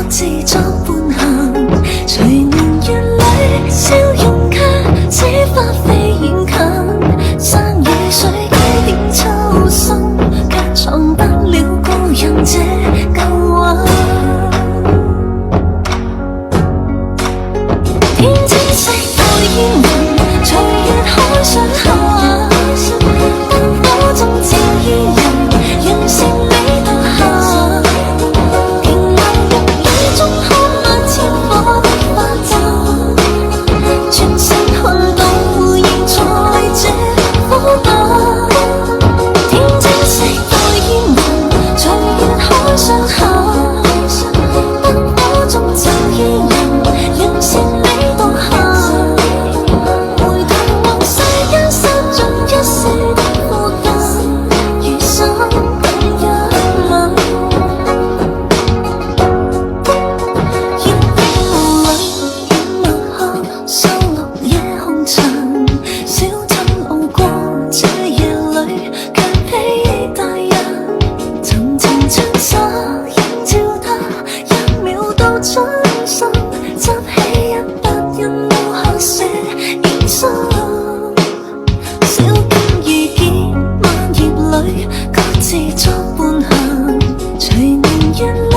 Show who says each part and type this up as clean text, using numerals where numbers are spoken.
Speaker 1: 自作伴行，隨年月裏笑容卻似花飛遠近，山與水幾點秋深，卻藏不了故人這舊話。天青色待煙雲，隨月海上下，燈火中照依人，讓勝利到下。停留玉宇中看漫天火的花綻，全城看到回應在這火把。天青色待煙雲，隨月海上下，燈火中照依人，讓勝利到下。回頭望世間散盡一世的孤單，餘生等一吻。煙雨裏默客，收錄夜紅塵，小鎮路過這夜裏，卻披大人。層層窗紗映照他，一秒到轉身，執起一筆印腦下寫現身。小徑遇見萬葉裏，各自作伴行，隨年月裏。